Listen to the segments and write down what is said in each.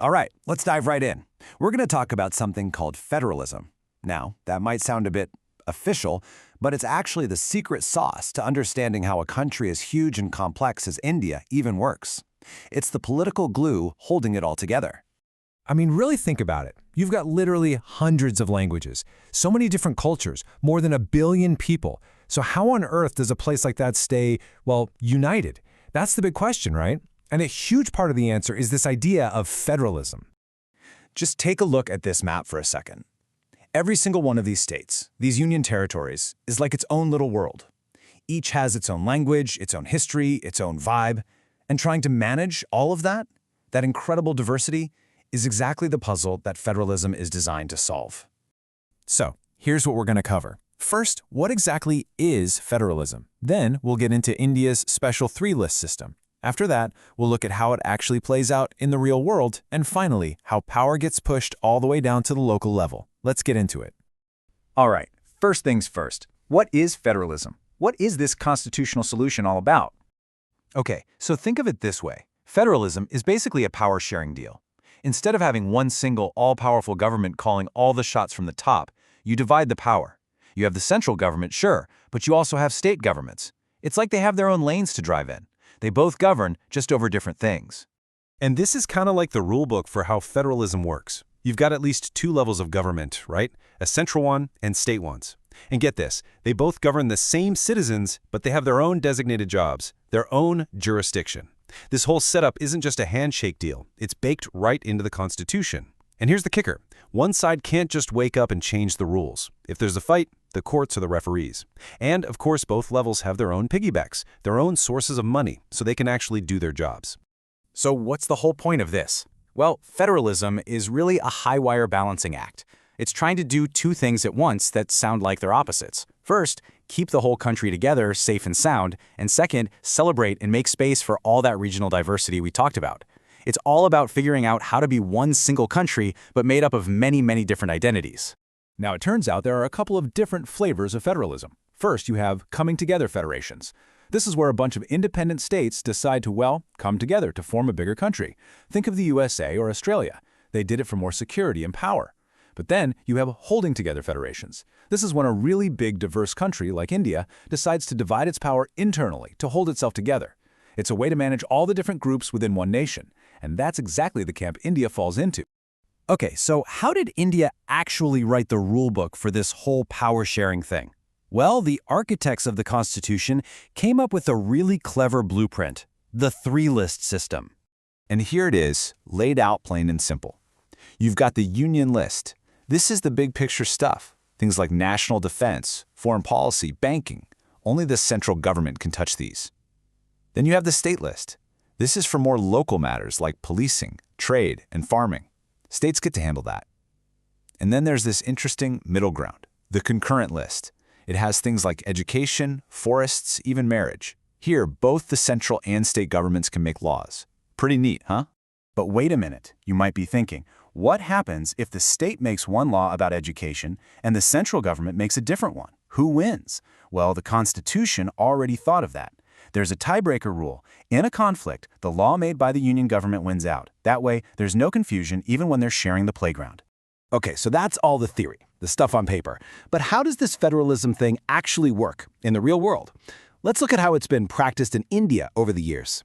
All right, let's dive right in. We're going to talk about something called federalism. Now, that might sound a bit official, but it's actually the secret sauce to understanding how a country as huge and complex as India even works. It's the political glue holding it all together. I mean, really think about it. You've got literally hundreds of languages, so many different cultures, more than 1 billion people. So how on earth does a place like that stay, well, united? That's the big question, right? And a huge part of the answer is this idea of federalism. Just take a look at this map for a second. Every single one of these states, these union territories, is like its own little world. Each has its own language, its own history, its own vibe. And trying to manage all of that incredible diversity, is exactly the puzzle that federalism is designed to solve. So, here's what we're going to cover. First, what exactly is federalism? Then, we'll get into India's special three-list system. After that, we'll look at how it actually plays out in the real world, and finally, how power gets pushed all the way down to the local level. Let's get into it. All right, first things first. What is federalism? What is this constitutional solution all about? Okay, so think of it this way. Federalism is basically a power-sharing deal. Instead of having one single, all-powerful government calling all the shots from the top, you divide the power. You have the central government, sure, but you also have state governments. It's like they have their own lanes to drive in. They both govern, just over different things. And this is kind of like the rule book for how federalism works. You've got at least 2 levels of government, right? A central one and state ones. And get this, they both govern the same citizens, but they have their own designated jobs, their own jurisdiction. This whole setup isn't just a handshake deal. It's baked right into the Constitution. And here's the kicker. One side can't just wake up and change the rules. If there's a fight, the courts are the referees. And, of course, both levels have their own piggybacks, their own sources of money, so they can actually do their jobs. So what's the whole point of this? Well, federalism is really a high-wire balancing act. It's trying to do 2 things at once that sound like they're opposites. First, keep the whole country together, safe and sound, and second, celebrate and make space for all that regional diversity we talked about. It's all about figuring out how to be one single country, but made up of many, many different identities. Now, it turns out there are a couple of different flavors of federalism. First, you have coming together federations. This is where a bunch of independent states decide to, well, come together to form a bigger country. Think of the USA or Australia. They did it for more security and power. But then you have holding together federations. This is when a really big, diverse country like India decides to divide its power internally to hold itself together. It's a way to manage all the different groups within one nation, and that's exactly the camp India falls into. Okay, so how did India actually write the rule book for this whole power-sharing thing? Well, the architects of the Constitution came up with a really clever blueprint, the three-list system. And here it is, laid out plain and simple. You've got the union list. This is the big picture stuff. Things like national defense, foreign policy, banking. Only the central government can touch these. Then you have the state list. This is for more local matters like policing, trade, and farming. States get to handle that. And then there's this interesting middle ground, the concurrent list. It has things like education, forests, even marriage. Here, both the central and state governments can make laws. Pretty neat, huh? But wait a minute, you might be thinking, what happens if the state makes one law about education and the central government makes a different one? Who wins? Well, the Constitution already thought of that. There's a tiebreaker rule. In a conflict, the law made by the union government wins out. That way, there's no confusion even when they're sharing the playground. Okay, so that's all the theory, the stuff on paper. But how does this federalism thing actually work in the real world? Let's look at how it's been practiced in India over the years.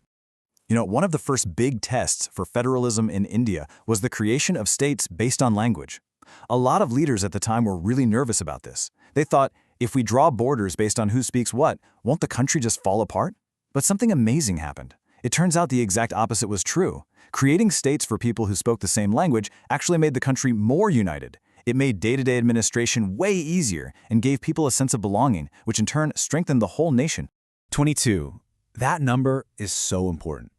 You know, one of the first big tests for federalism in India was the creation of states based on language. A lot of leaders at the time were really nervous about this. They thought, if we draw borders based on who speaks what, won't the country just fall apart? But something amazing happened. It turns out the exact opposite was true. Creating states for people who spoke the same language actually made the country more united. It made day-to-day administration way easier and gave people a sense of belonging, which in turn strengthened the whole nation. 22. That number is so important.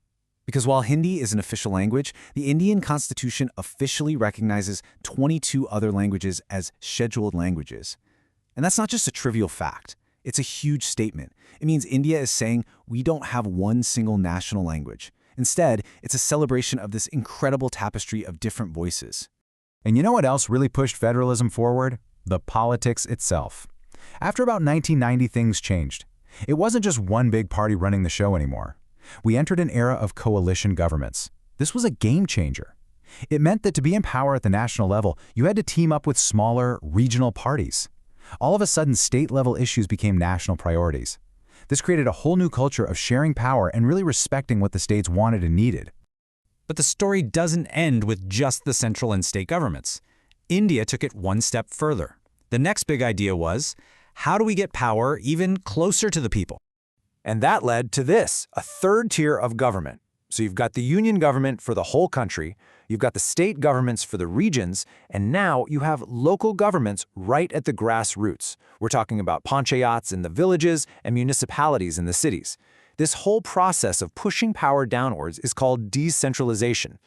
Because while Hindi is an official language, the Indian Constitution officially recognizes 22 other languages as scheduled languages. And that's not just a trivial fact. It's a huge statement. It means India is saying we don't have one single national language. Instead, it's a celebration of this incredible tapestry of different voices. And you know what else really pushed federalism forward? The politics itself. After about 1990, things changed. It wasn't just one big party running the show anymore. We entered an era of coalition governments. This was a game changer. It meant that to be in power at the national level, you had to team up with smaller, regional parties. All of a sudden, state-level issues became national priorities. This created a whole new culture of sharing power and really respecting what the states wanted and needed. But the story doesn't end with just the central and state governments. India took it one step further. The next big idea was, how do we get power even closer to the people? And that led to this, a third tier of government. So you've got the union government for the whole country, you've got the state governments for the regions, and now you have local governments right at the grassroots. We're talking about panchayats in the villages and municipalities in the cities. This whole process of pushing power downwards is called decentralization.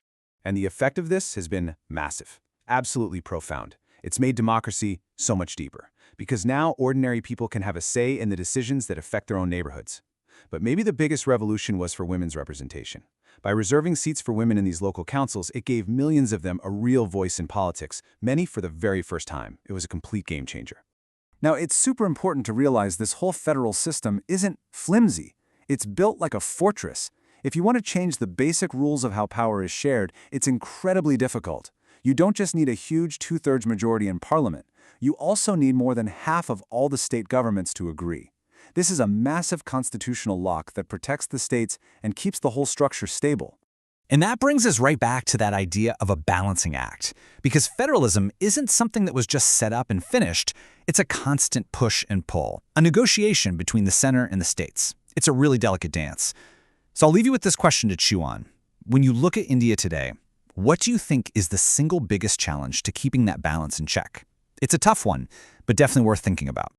And the effect of this has been massive, absolutely profound. It's made democracy so much deeper, because now ordinary people can have a say in the decisions that affect their own neighborhoods. But maybe the biggest revolution was for women's representation. By reserving seats for women in these local councils, it gave millions of them a real voice in politics, many for the very first time. It was a complete game changer. Now, it's super important to realize this whole federal system isn't flimsy. It's built like a fortress. If you want to change the basic rules of how power is shared, it's incredibly difficult. You don't just need a huge two-thirds majority in parliament. You also need more than half of all the state governments to agree. This is a massive constitutional lock that protects the states and keeps the whole structure stable. And that brings us right back to that idea of a balancing act. Because federalism isn't something that was just set up and finished. It's a constant push and pull, a negotiation between the center and the states. It's a really delicate dance. So I'll leave you with this question to chew on. When you look at India today, what do you think is the single biggest challenge to keeping that balance in check? It's a tough one, but definitely worth thinking about.